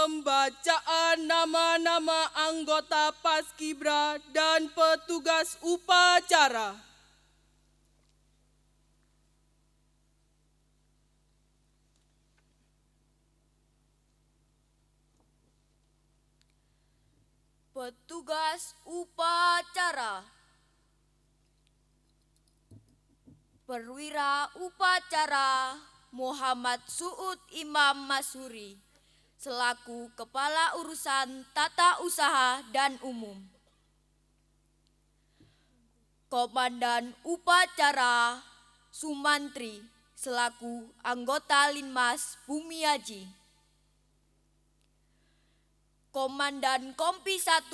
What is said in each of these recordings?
Pembacaan nama-nama anggota Paskibra dan petugas upacara. Petugas upacara. Perwira upacara Muhammad Suud Imam Masuri selaku Kepala Urusan Tata Usaha dan Umum. Komandan Upacara Sumantri selaku anggota Linmas Bumiaji. Komandan Kompi 1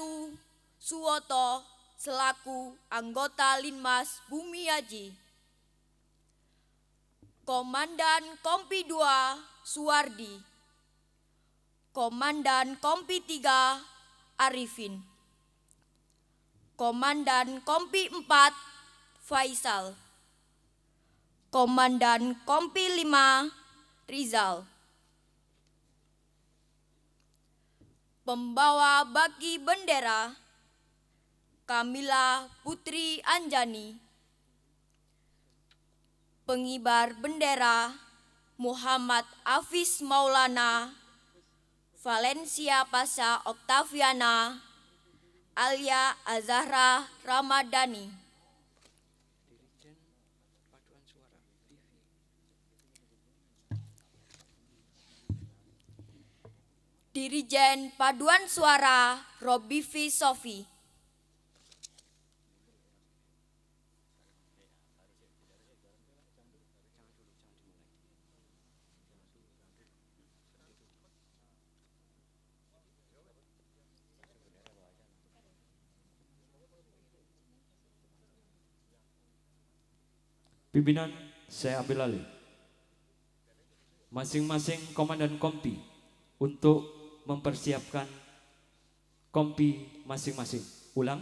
Suwoto selaku anggota Linmas Bumiaji. Komandan Kompi 2 Suwardi. Komandan Kompi 3 Arifin. Komandan Kompi 4 Faisal. Komandan Kompi 5 Rizal. Pembawa baki bendera Kamila Putri Anjani. Pengibar bendera Muhammad Hafiz Maulana Valencia Pasha Oktaviana Alia Azahra Ramadhani. Dirijen Paduan Suara Robifi Sofi. Pimpinan, saya ambil alih. Masing-masing komandan kompi untuk mempersiapkan kompi masing-masing. Ulang,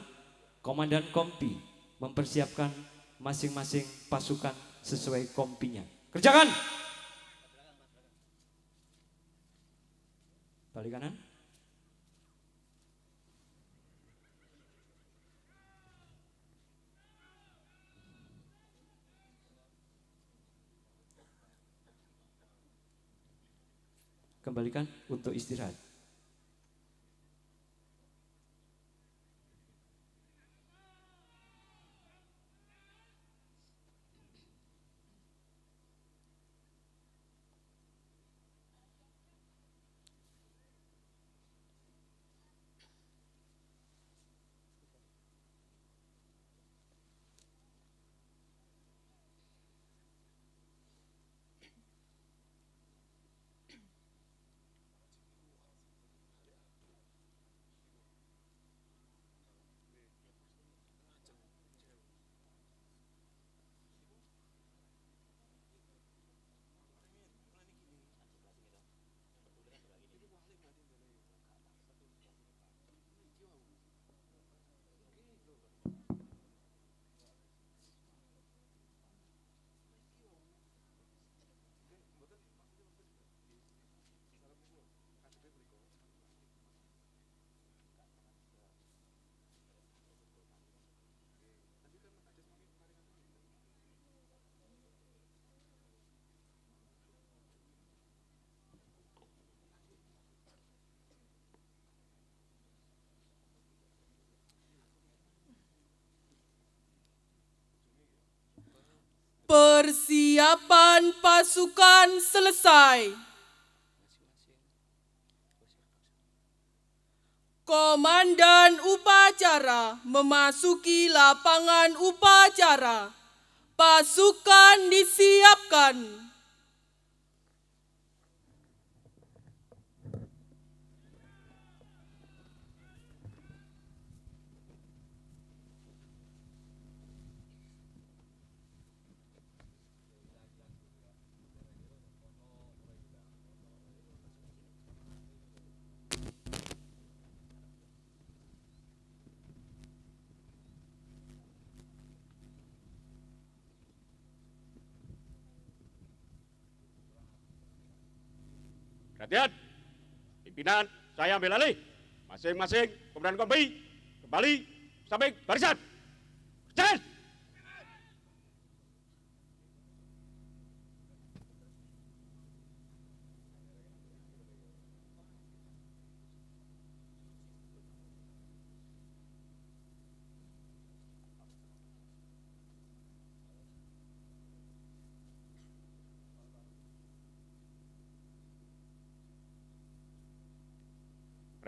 komandan kompi mempersiapkan masing-masing pasukan sesuai kompinya. Kerjakan! Balik kanan. Kembalikan untuk istirahat. Persiapan pasukan selesai. Komandan upacara memasuki lapangan upacara. Pasukan disiapkan. Perhatian, pimpinan saya ambil alih. Masing-masing komandan kompi kembali samping barisan. Jalan!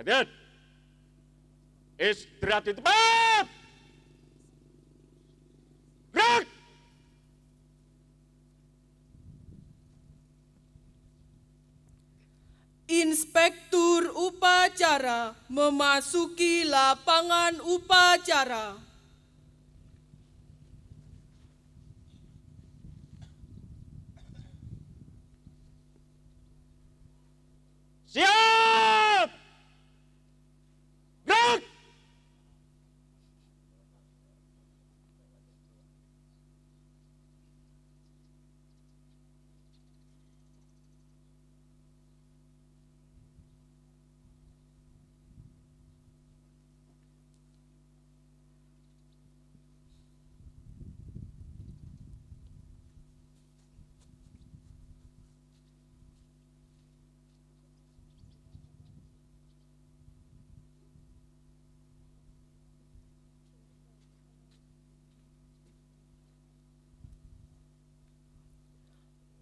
Perhatian. Istirahat di tempat. Gerak. Inspektur upacara memasuki lapangan upacara. Siap. Gerak.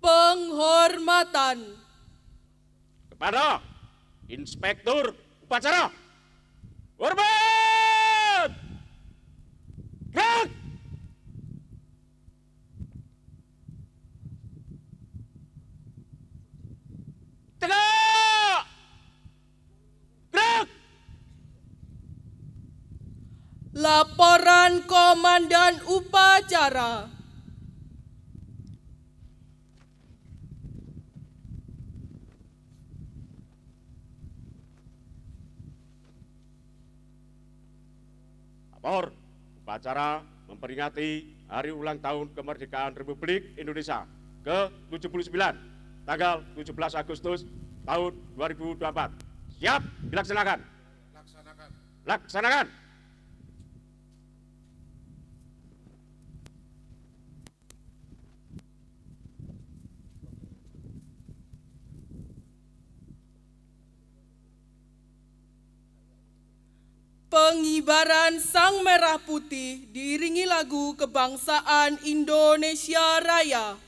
Penghormatan Kepada Inspektur Upacara. Hormat! Gerak! Tegak! Gerak! laporan komandan upacara. Lapor upacara memperingati hari ulang tahun kemerdekaan Republik Indonesia ke-79 tanggal 17 Agustus tahun 2024. Siap dilaksanakan. Laksanakan. Pengibaran Sang Merah Putih diiringi lagu kebangsaan Indonesia Raya.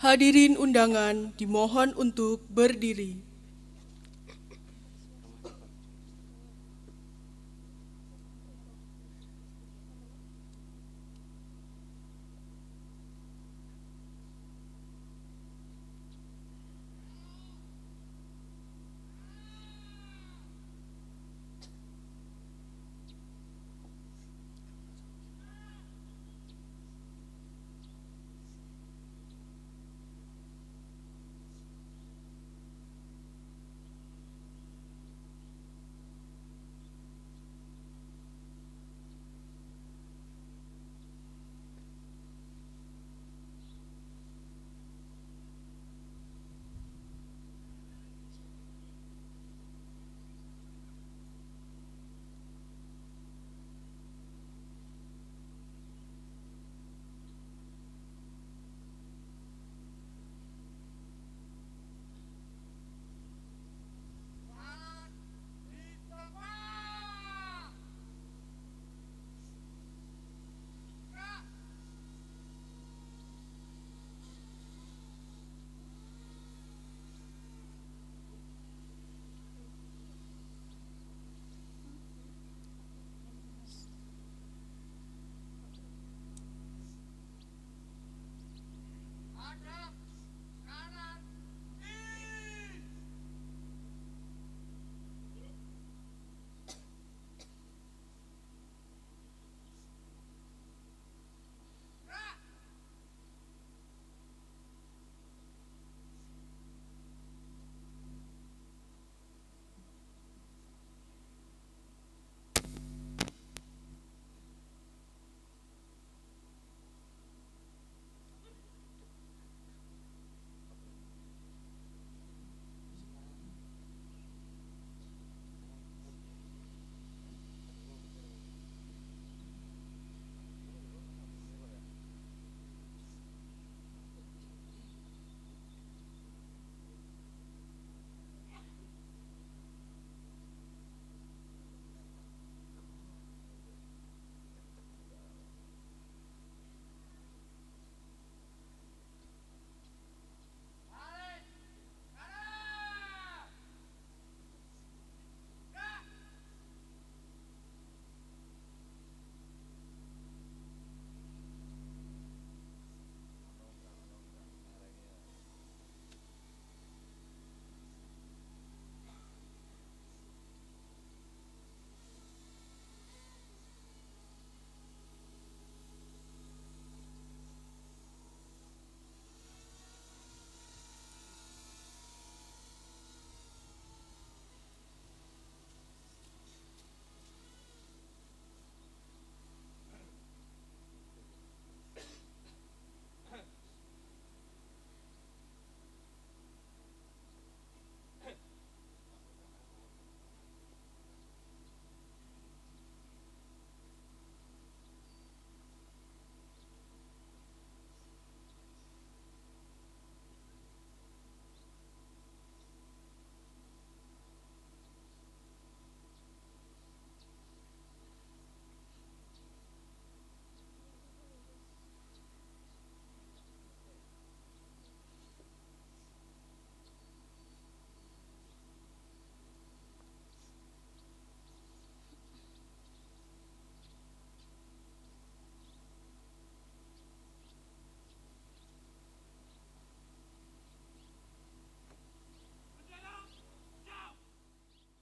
Hadirin undangan dimohon untuk berdiri.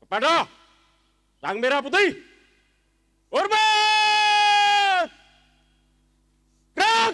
Kepada Sang Merah Putih, hormat! Gerak!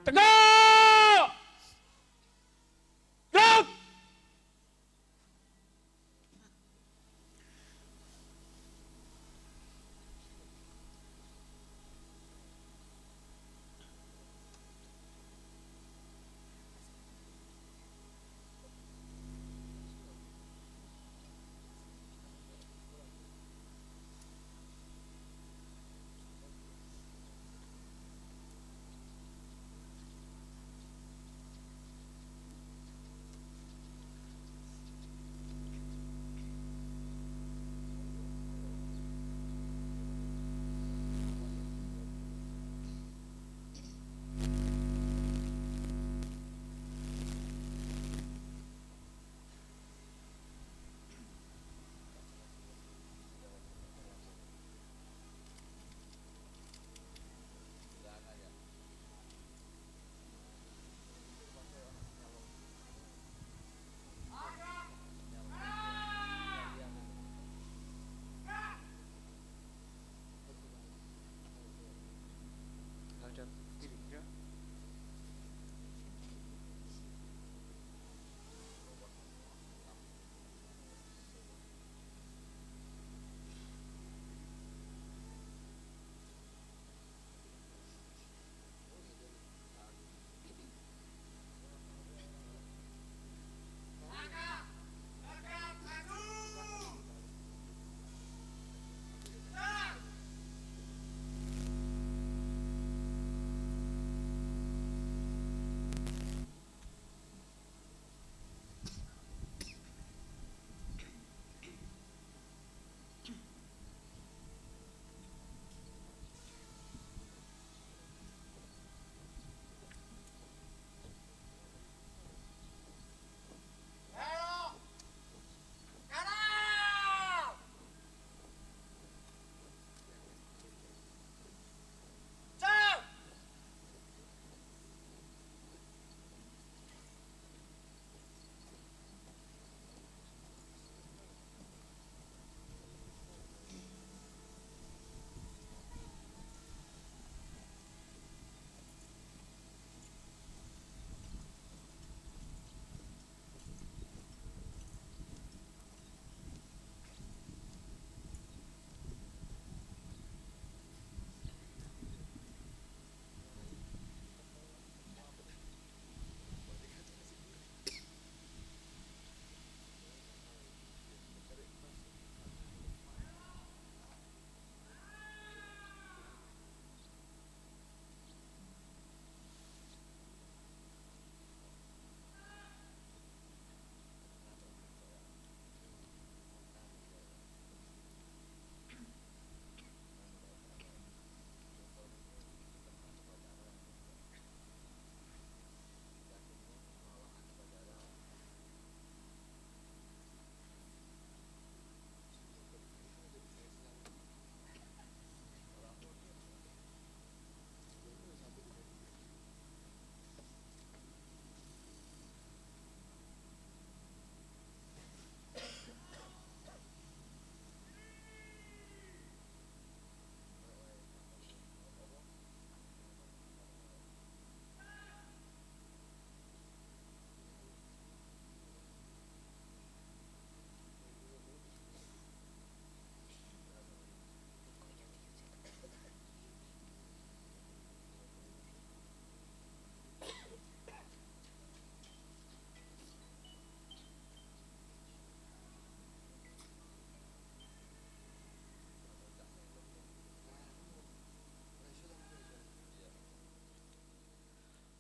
Tegak! Gerak!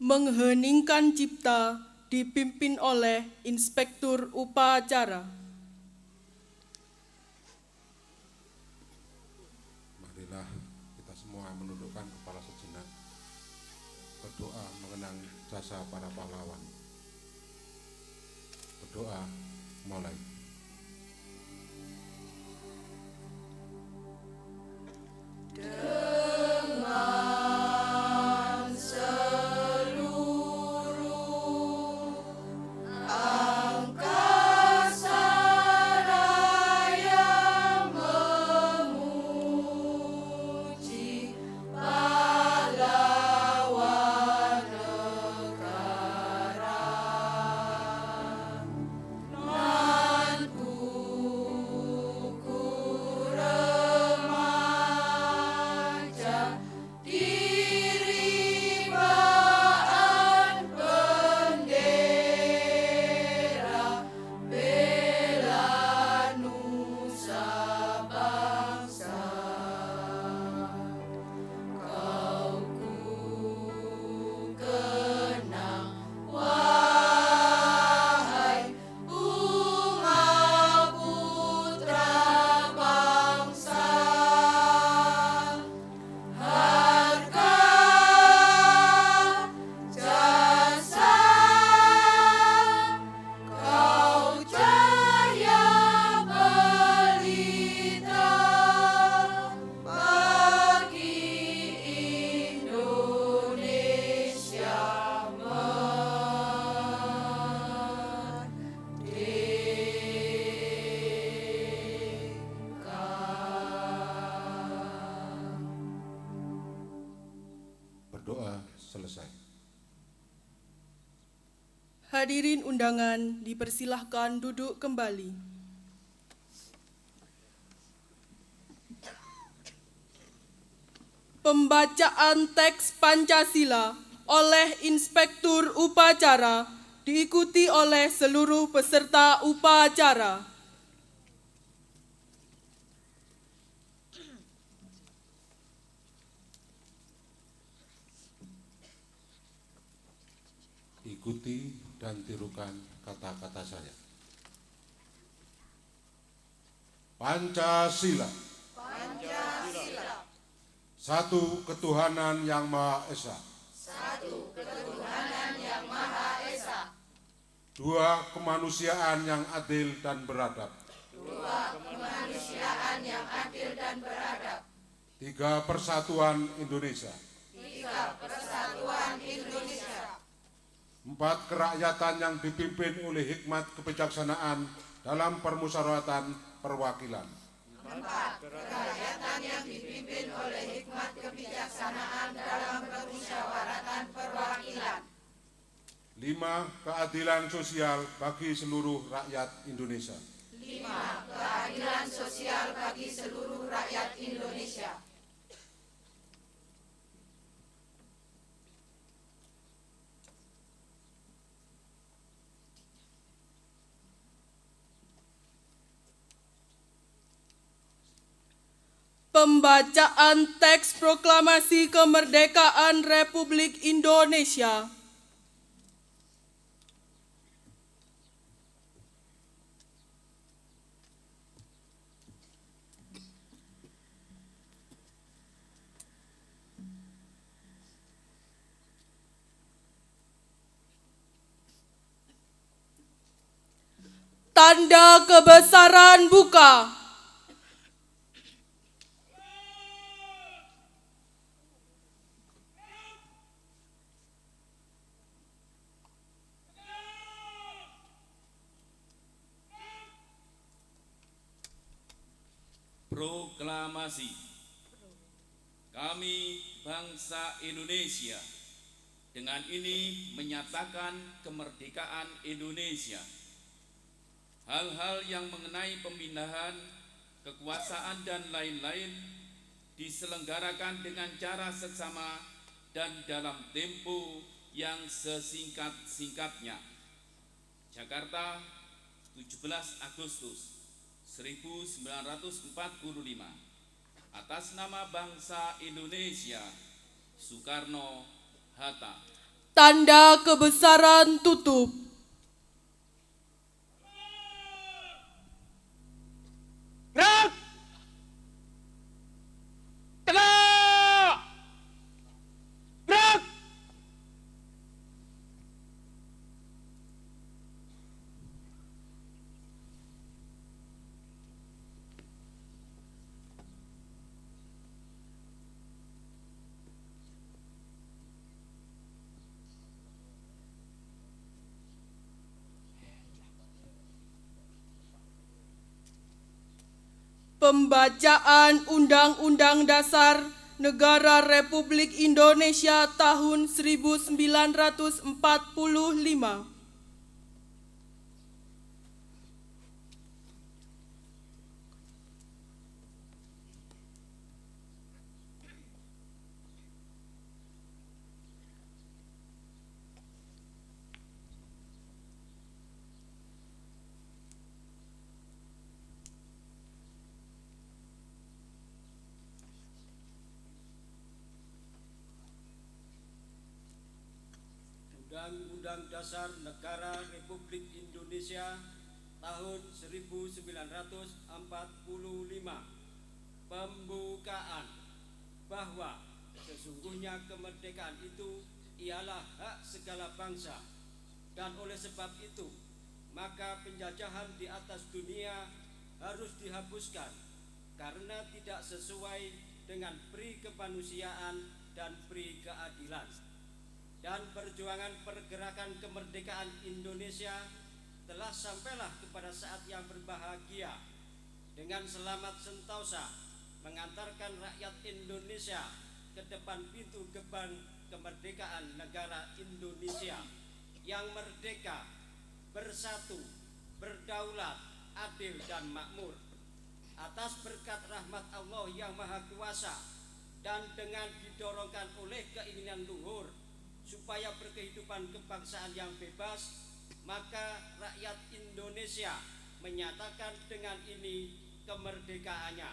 mengheningkan cipta dipimpin oleh Inspektur Upacara. Marilah kita semua menundukkan kepala sejenak, berdoa mengenang jasa para pahlawan. Berdoa mulai. Berdoa selesai. Hadirin undangan dipersilahkan duduk kembali. Pembacaan teks Pancasila oleh Inspektur Upacara diikuti oleh seluruh peserta upacara. Ikuti dan tirukan kata-kata saya. Pancasila. Satu ketuhanan yang Maha Esa. Dua kemanusiaan yang adil dan beradab. Tiga persatuan Indonesia. Empat kerakyatan yang dipimpin oleh hikmat kebijaksanaan dalam permusyawaratan perwakilan. Lima, keadilan sosial bagi seluruh rakyat Indonesia. Pembacaan teks proklamasi kemerdekaan Republik Indonesia. Tanda kebesaran buka. Proklamasi. Kami bangsa Indonesia dengan ini menyatakan kemerdekaan Indonesia. Hal-hal yang mengenai pemindahan, kekuasaan dan lain-lain diselenggarakan dengan cara seksama dan dalam tempo yang sesingkat-singkatnya. Jakarta, 17 Agustus 1945. Atas nama bangsa Indonesia, Soekarno-Hatta. Tanda kebesaran tutup. Gerak! Tegak! Gerak! Pembacaan Undang-Undang Dasar Negara Republik Indonesia tahun 1945. Undang-Undang Dasar Negara Republik Indonesia tahun 1945. Pembukaan bahwa sesungguhnya kemerdekaan itu ialah hak segala bangsa, dan oleh sebab itu maka penjajahan di atas dunia harus dihapuskan karena tidak sesuai dengan pri kemanusiaan dan pri keadilan. Dan perjuangan pergerakan kemerdekaan Indonesia telah sampailah kepada saat yang berbahagia dengan selamat sentosa mengantarkan rakyat Indonesia ke depan pintu gerbang kemerdekaan negara Indonesia yang merdeka, bersatu, berdaulat, adil dan makmur. Atas berkat rahmat Allah yang Maha Kuasa dan dengan didorongkan oleh keinginan luhur supaya berkehidupan kebangsaan yang bebas, maka rakyat Indonesia menyatakan dengan ini kemerdekaannya.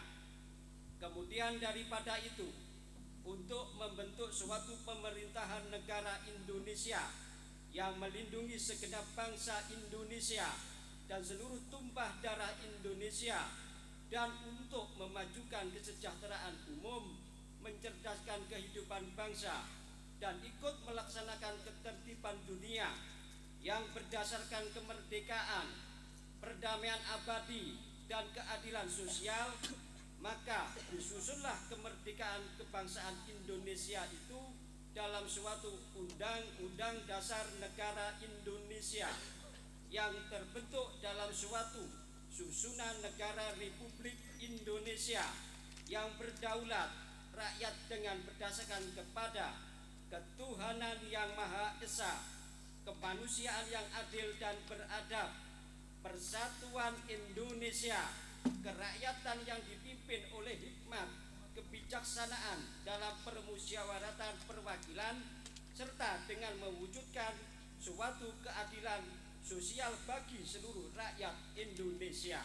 Kemudian daripada itu, untuk membentuk suatu pemerintahan negara Indonesia yang melindungi segenap bangsa Indonesia dan seluruh tumpah darah Indonesia, dan untuk memajukan kesejahteraan umum, mencerdaskan kehidupan bangsa, dan ikut melaksanakan ketertiban dunia yang berdasarkan kemerdekaan, perdamaian abadi, dan keadilan sosial, maka disusunlah kemerdekaan kebangsaan Indonesia itu dalam suatu Undang-Undang Dasar Negara Indonesia yang terbentuk dalam suatu susunan negara Republik Indonesia yang berdaulat rakyat dengan berdasarkan kepada ketuhanan yang Maha Esa, kemanusiaan yang adil dan beradab, persatuan Indonesia, kerakyatan yang dipimpin oleh hikmat, kebijaksanaan dalam permusyawaratan perwakilan, serta dengan mewujudkan suatu keadilan sosial bagi seluruh rakyat Indonesia.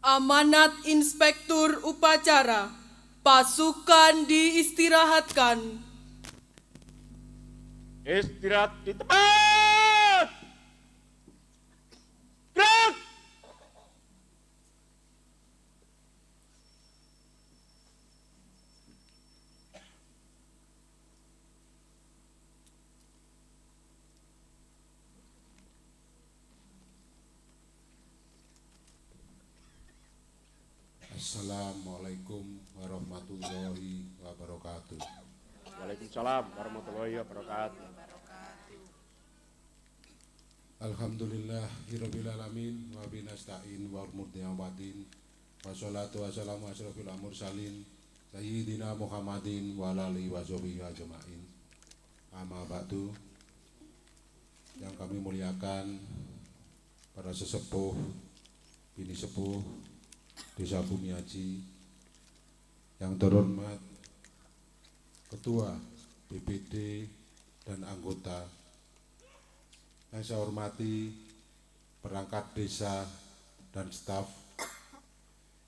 Amanat Inspektur Upacara, pasukan diistirahatkan. Istirahat di tempat! Gerak! Assalamualaikum warahmatullahi wabarakatuh. Waalaikumsalam warahmatullahi wabarakatuh. Alhamdulillahirabbil alamin wa binasta'in wa mudhi'awadin wassalatu wassalamu asyrafil mursalin sayyidina Muhammadin wa alihi wa sahbihi ajmain. Amma ba'du. Yang kami muliakan para sesepuh Bini Sepuh Desa Bumiaji, yang terhormat Ketua BPD dan anggota, yang saya hormati perangkat desa dan staf,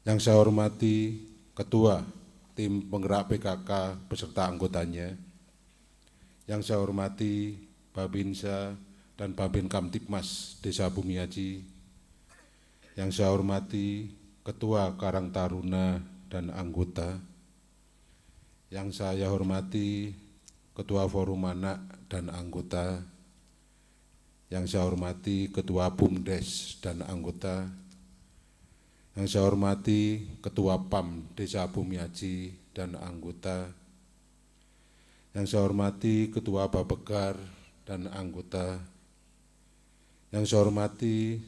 yang saya hormati Ketua Tim Penggerak PKK beserta anggotanya, yang saya hormati Babinsa dan Babin Kamtipmas Desa Bumiaji, yang saya hormati Ketua Karang Taruna dan anggota, yang saya hormati Ketua Forum Anak dan anggota, yang saya hormati Ketua BUMDes dan anggota, yang saya hormati Ketua PAM Desa Bumiaji dan anggota, yang saya hormati Ketua Bapegar dan anggota, yang saya hormati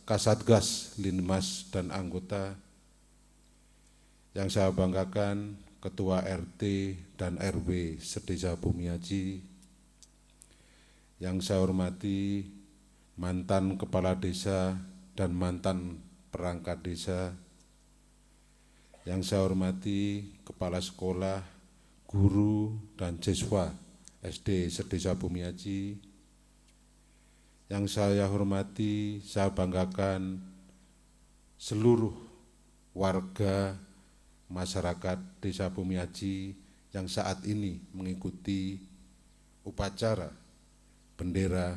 Kasatgas Linmas dan anggota, yang saya banggakan Ketua RT dan RW Sedesa Bumiaji, yang saya hormati mantan Kepala Desa dan mantan perangkat desa, yang saya hormati Kepala Sekolah, Guru, dan Siswa SD Sedesa Bumiaji, yang saya hormati, saya banggakan seluruh warga masyarakat Desa Bumiaji yang saat ini mengikuti upacara bendera.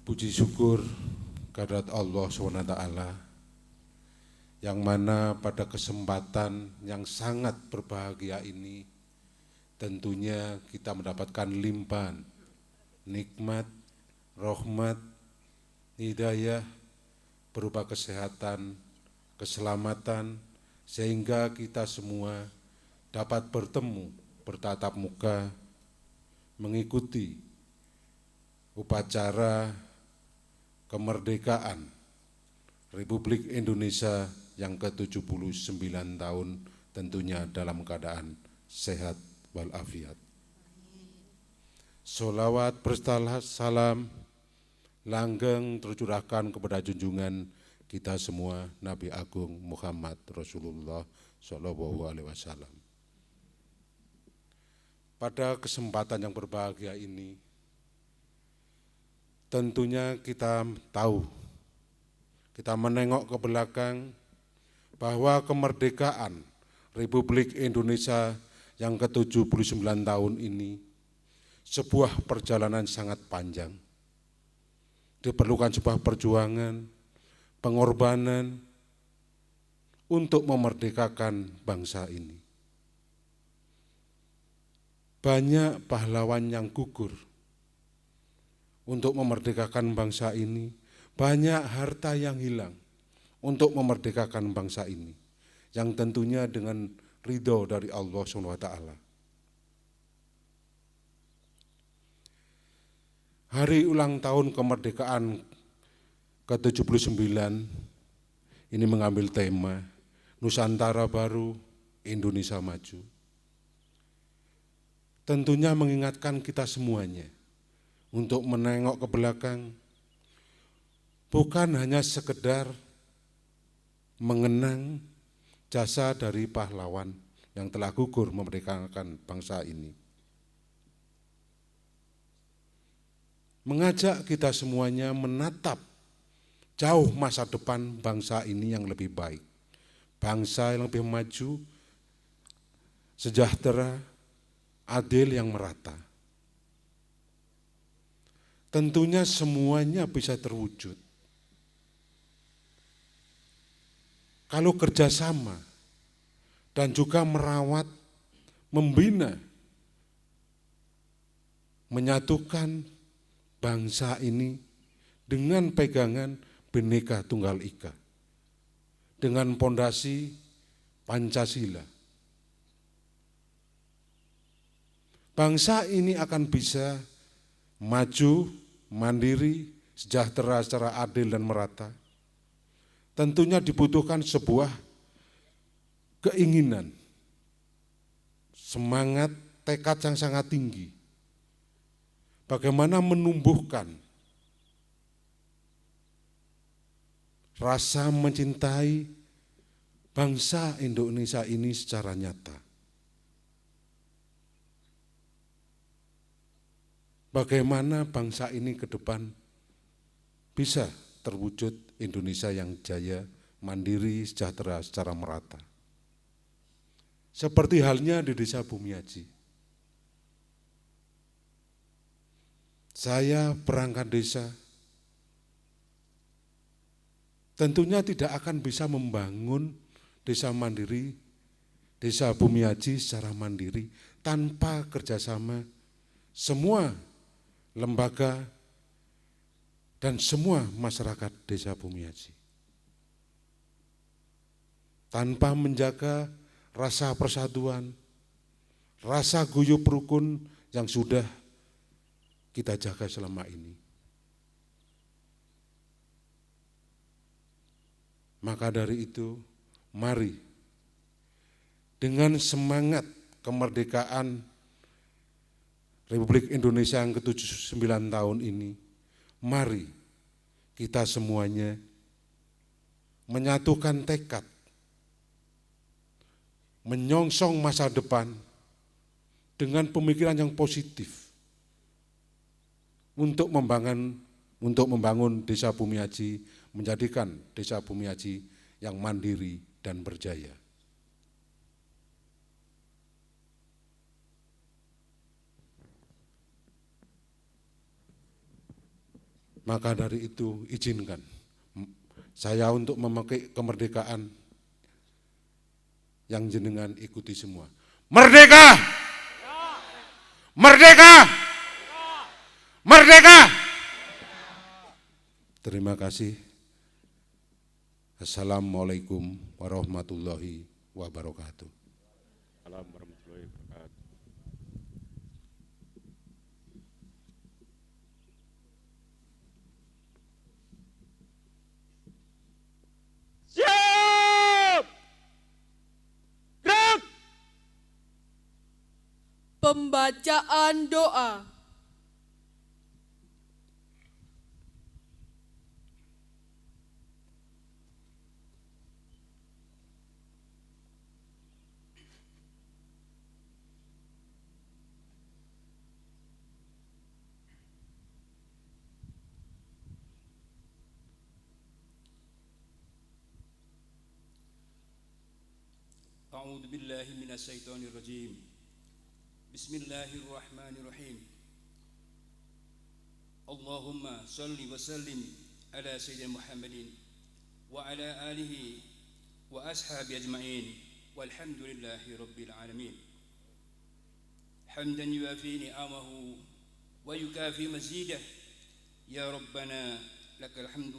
Puji syukur kehadirat Allah SWT, yang mana pada kesempatan yang sangat berbahagia ini tentunya kita mendapatkan limpahan nikmat, rahmat, hidayah berupa kesehatan, keselamatan, sehingga kita semua dapat bertemu, bertatap muka, mengikuti upacara kemerdekaan Republik Indonesia yang ke-79 tahun, tentunya dalam keadaan sehat walafiat. Sholawat bersalam langgeng tercurahkan kepada junjungan kita semua Nabi Agung Muhammad Rasulullah Shallallahu Alaihi Wasallam. Pada kesempatan yang berbahagia ini, tentunya kita tahu, kita menengok ke belakang bahwa kemerdekaan Republik Indonesia yang ke-79 tahun ini sebuah perjalanan sangat panjang. Diperlukan sebuah perjuangan, pengorbanan untuk memerdekakan bangsa ini. Banyak pahlawan yang gugur untuk memerdekakan bangsa ini, banyak harta yang hilang untuk memerdekakan bangsa ini, yang tentunya dengan ridho dari Allah SWT. Hari ulang tahun kemerdekaan ke-79 ini mengambil tema Nusantara Baru, Indonesia Maju. Tentunya mengingatkan kita semuanya untuk menengok ke belakang, bukan hanya sekedar mengenang jasa dari pahlawan yang telah gugur memerdekakan bangsa ini. Mengajak kita semuanya menatap jauh masa depan bangsa ini yang lebih baik. Bangsa yang lebih maju, sejahtera, adil yang merata. Tentunya semuanya bisa terwujud kalau kerjasama dan juga merawat, membina, menyatukan bangsa ini dengan pegangan Bhinneka Tunggal Ika, dengan pondasi Pancasila. Bangsa ini akan bisa maju, mandiri, sejahtera secara adil dan merata. Tentunya dibutuhkan sebuah keinginan, semangat, tekad yang sangat tinggi. Bagaimana menumbuhkan rasa mencintai bangsa Indonesia ini secara nyata. Bagaimana bangsa ini ke depan bisa terwujud Indonesia yang jaya, mandiri, sejahtera secara merata. Seperti halnya di Desa Bumiaji. Saya perangkat desa tentunya tidak akan bisa membangun desa mandiri, Desa Bumiaji secara mandiri tanpa kerjasama semua lembaga dan semua masyarakat Desa Bumiaji. Tanpa menjaga rasa persatuan, rasa guyup rukun yang sudah kita jaga selama ini. Maka dari itu, mari dengan semangat kemerdekaan Republik Indonesia yang ke-79 tahun ini, mari kita semuanya menyatukan tekad, menyongsong masa depan dengan pemikiran yang positif untuk membangun Desa Bumiaji, menjadikan Desa Bumiaji yang mandiri dan berjaya. Maka dari itu izinkan saya untuk memakai kemerdekaan yang jenengan ikuti semua. Merdeka! Merdeka! Merdeka! Terima kasih. Assalamualaikum warahmatullahi wabarakatuh. Assalamualaikum warahmatullahi wabarakatuh. Siap! Gerak! Pembacaan doa. أعوذ بالله من الشيطان الرجيم. بسم الله الرحمن الرحيم. اللهم صل وسلم على سيدنا محمد وعلى آله وأصحابه أجمعين والحمد لله رب العالمين. حمدا يوافي نعمه ويكافي مزيده. يا ربنا لك الحمد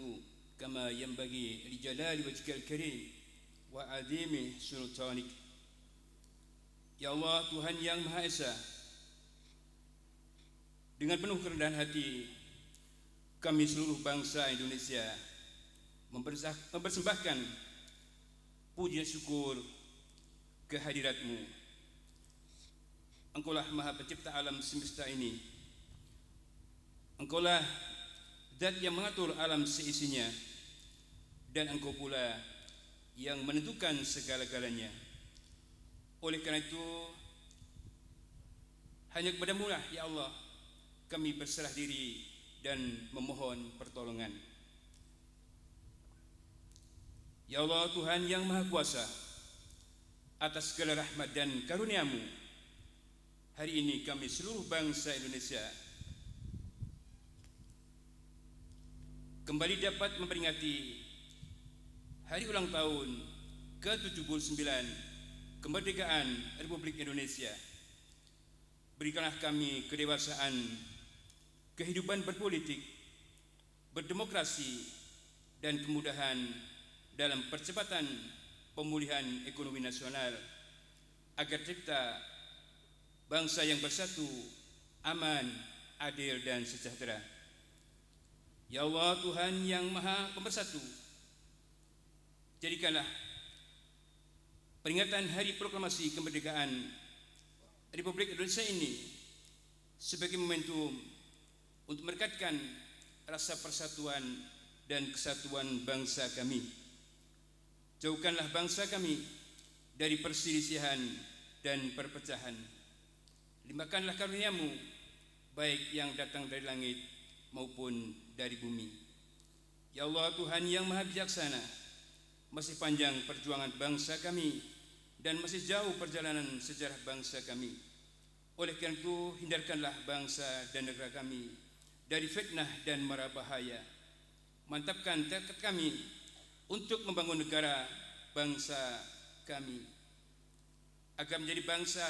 كما ينبغي لجلال وجهك الكريم wa azimi sultanik. Ya Allah, Tuhan yang Maha Esa, dengan penuh kerendahan hati kami seluruh bangsa Indonesia mempersembahkan puji syukur kehadirat-Mu. Engkaulah Maha Pencipta alam semesta ini. Engkaulah Zat yang mengatur alam seisinya, dan Engkau pula yang menentukan segala-galanya. Oleh karena itu, hanya kepada-Mu lah ya Allah kami berserah diri dan memohon pertolongan. Ya Allah, Tuhan yang Maha Kuasa, atas segala rahmat dan karunia-Mu, hari ini kami seluruh bangsa Indonesia kembali dapat memperingati hari ulang tahun ke-79 kemerdekaan Republik Indonesia. Berikanlah kami kedewasaan kehidupan berpolitik, berdemokrasi, dan kemudahan dalam percepatan pemulihan ekonomi nasional, agar tercipta bangsa yang bersatu, aman, adil, dan sejahtera. Ya Allah, Tuhan yang Maha Pembersatu, jadikanlah peringatan Hari Proklamasi Kemerdekaan Republik Indonesia ini sebagai momentum untuk merekatkan rasa persatuan dan kesatuan bangsa kami. Jauhkanlah bangsa kami dari perselisihan dan perpecahan. Limpahkanlah karunia-Mu, baik yang datang dari langit maupun dari bumi. Ya Allah, Tuhan yang Maha Bijaksana, masih panjang perjuangan bangsa kami dan masih jauh perjalanan sejarah bangsa kami. Oleh karena itu, hindarkanlah bangsa dan negara kami dari fitnah dan mara bahaya. Mantapkan tekad kami untuk membangun negara bangsa kami, agar menjadi bangsa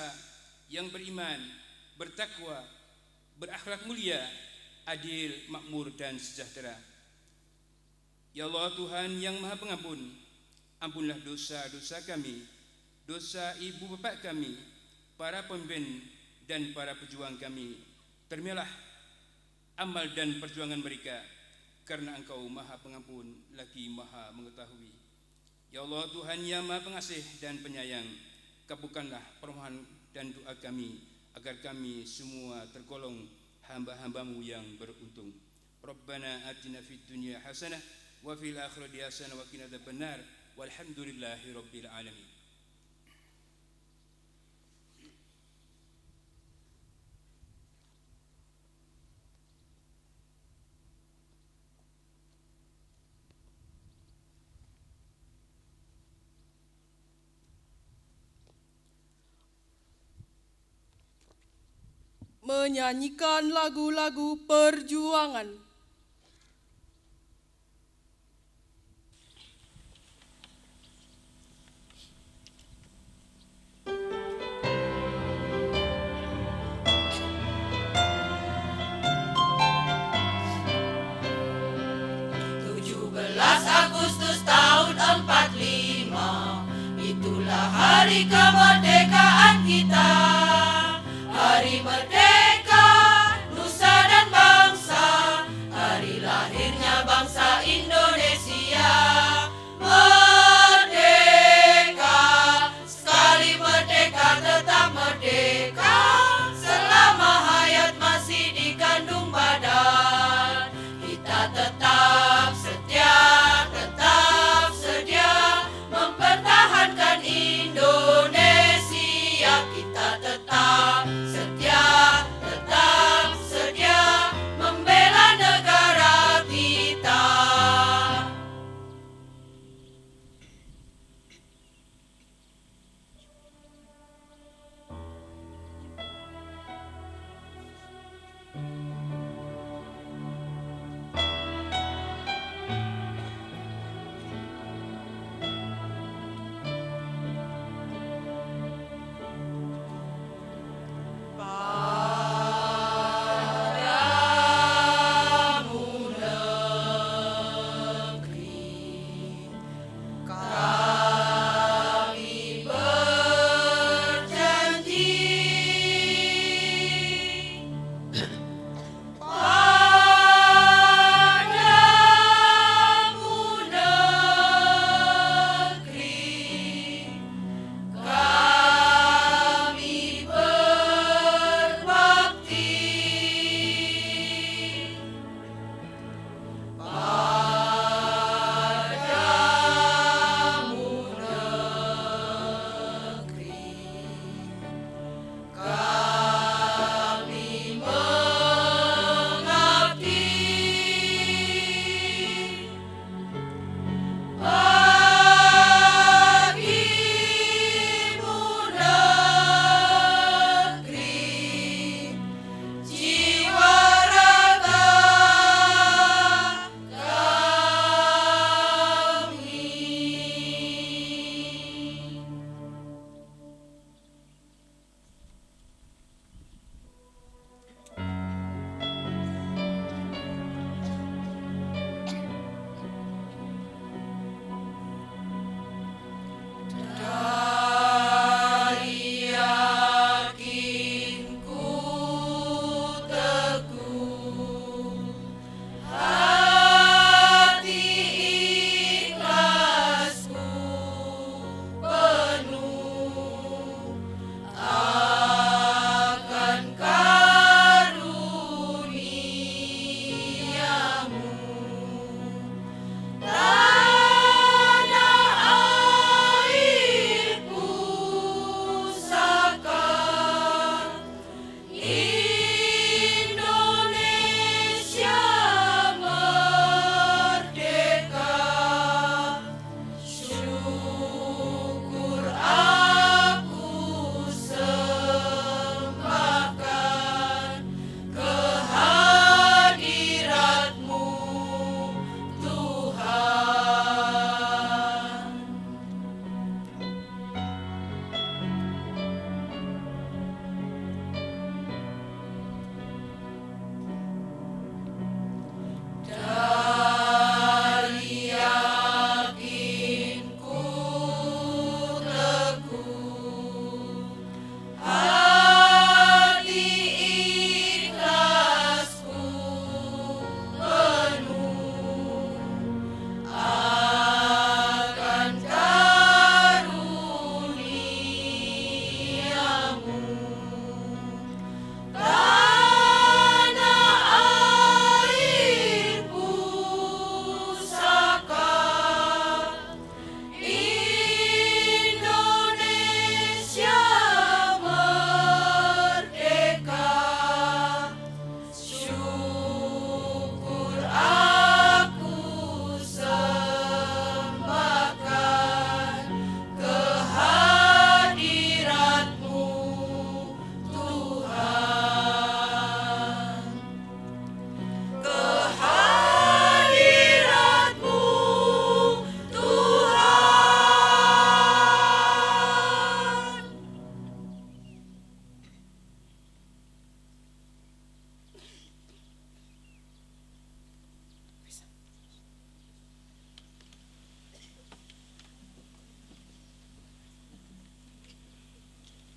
yang beriman, bertakwa, berakhlak mulia, adil, makmur, dan sejahtera. Ya Allah, Tuhan yang Maha Pengampun, ampunlah dosa-dosa kami, dosa ibu bapak kami, para pemimpin dan para pejuang kami. Terimalah amal dan perjuangan mereka, karena Engkau Maha Pengampun lagi Maha Mengetahui. Ya Allah, Tuhan yang Maha Pengasih dan Penyayang, kabulkanlah permohonan dan doa kami, agar kami semua tergolong hamba-hamba-Mu yang beruntung. Rabbana atina fid dunya hasanah wa fil akhirati hasanah wa qina adzabannar. Walhamdulillahi rabbil alamin. Menyanyikan lagu-lagu perjuangan. Agustus tahun 45, itulah hari kemerdekaan kita. Hari merdeka, nusa dan bangsa, hari lahirnya bangsa Indonesia. Merdeka, sekali merdeka tetap merdeka, selama hayat masih dikandung badan. Kita tetap setia, mempertahankan Indonesia. Kita tetap setia, membela negara kita.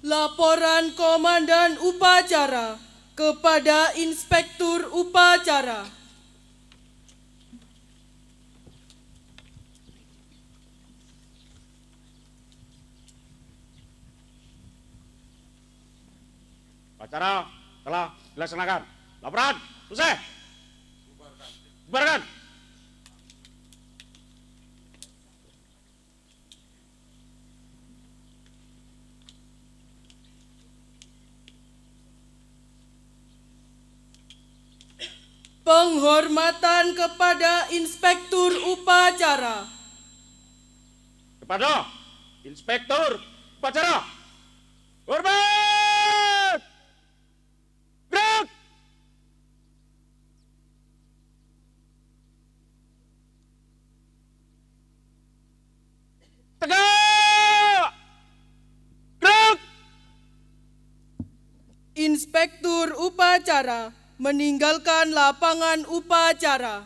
Laporan Komandan Upacara kepada Inspektur Upacara. Upacara telah dilaksanakan. Laporan selesai. Bubarkan. Penghormatan kepada Inspektur Upacara. Kepada Inspektur Upacara. Hormat! Gerak! Tegak! Gerak! Inspektur Upacara meninggalkan lapangan upacara.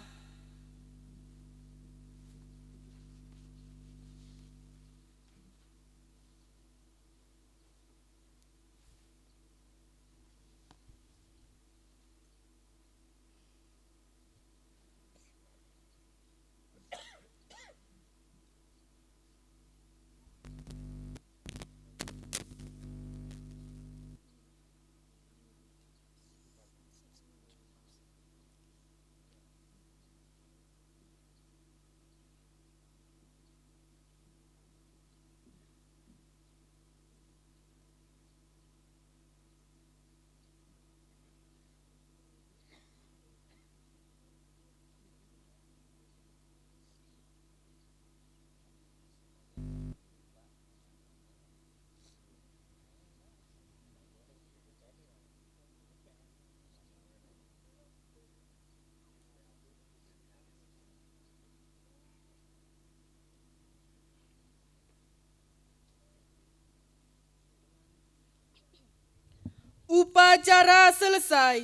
Upacara selesai.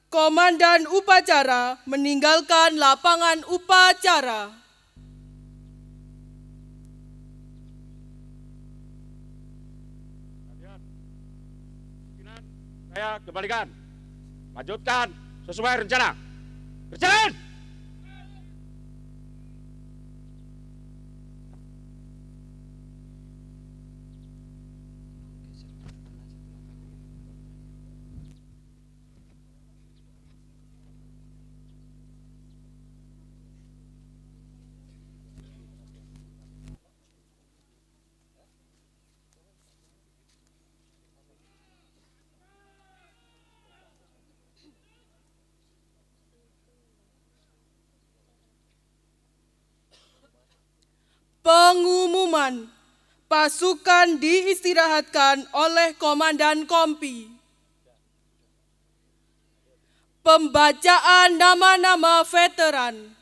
Komandan upacara meninggalkan lapangan upacara. Pimpinan, saya kembalikan. Lanjutkan sesuai rencana. Berjalan! Pengumuman. Pasukan diistirahatkan oleh Komandan Kompi. Pembacaan nama-nama veteran.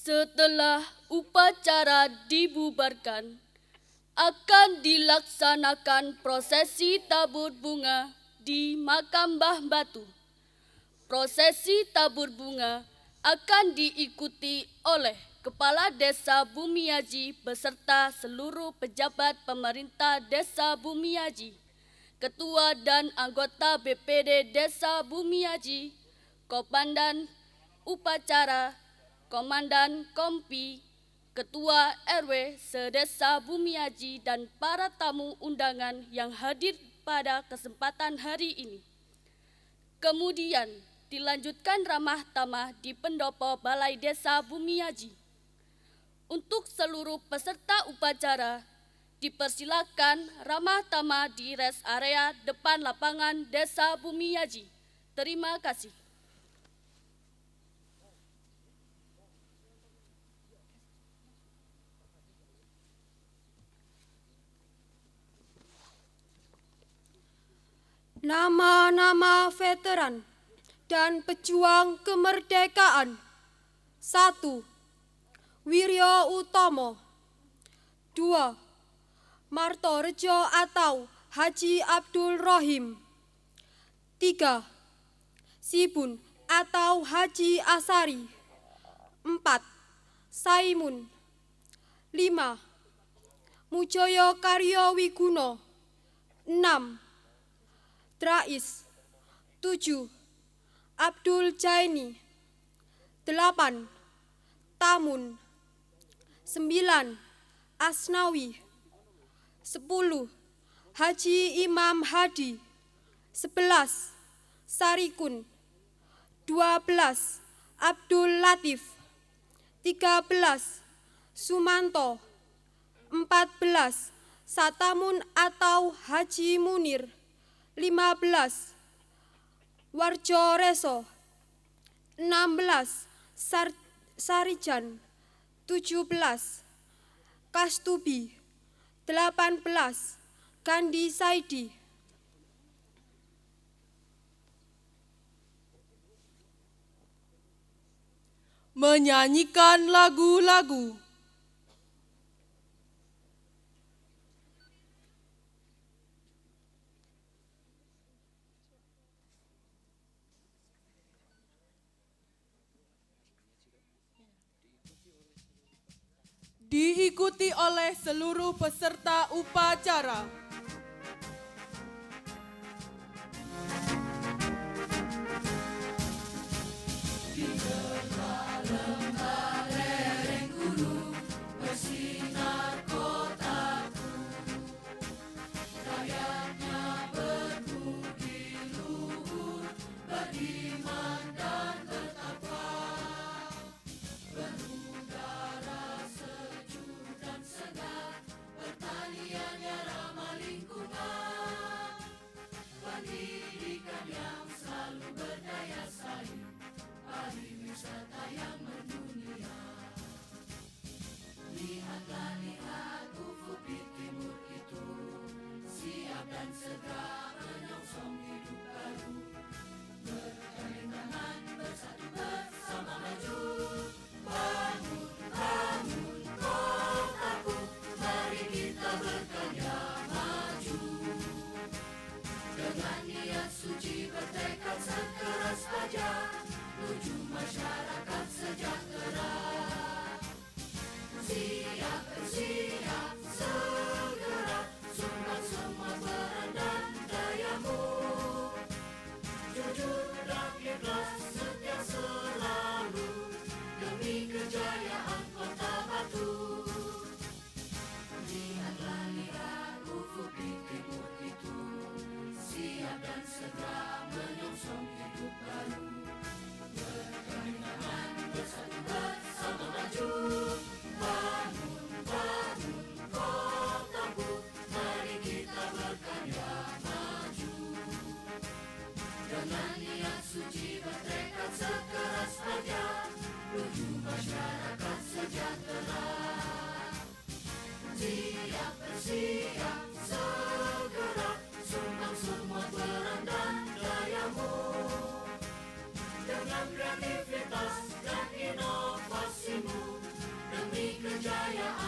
Setelah upacara dibubarkan, akan dilaksanakan prosesi tabur bunga di makam Mbah Batu. Prosesi tabur bunga akan diikuti oleh Kepala Desa Bumiaji beserta seluruh pejabat pemerintah Desa Bumiaji, Ketua dan anggota BPD Desa Bumiaji, Komandan Upacara, Komandan Kompi, Ketua RW sedesa Bumiaji dan para tamu undangan yang hadir pada kesempatan hari ini. Kemudian dilanjutkan ramah tamah di pendopo Balai Desa Bumiaji. Untuk seluruh peserta upacara, dipersilakan ramah tamah di rest area depan lapangan Desa Bumiaji. Terima kasih. Nama-nama veteran dan pejuang kemerdekaan. 1. Wiryo Utomo. 2. Martorejo atau Haji Abdul Rohim. 3. Sibun atau Haji Asari. 4. Saimun. 5. Mujoyo Karyo Wiguno. 6. Drais. 7. Abdul Jaini. 8. Tamun. 9. Asnawi. 10. Haji Imam Hadi. 11. Sarikun. 12. Abdul Latif. 13. Sumanto. 14. Satamun atau Haji Munir. 15. Warjo Reso. 16. Sarijan. 17. Kastubi. 18. Gandhi Saidi. Menyanyikan lagu-lagu. Diikuti oleh seluruh peserta upacara. Kreativitas dan inovasimu demi kejayaan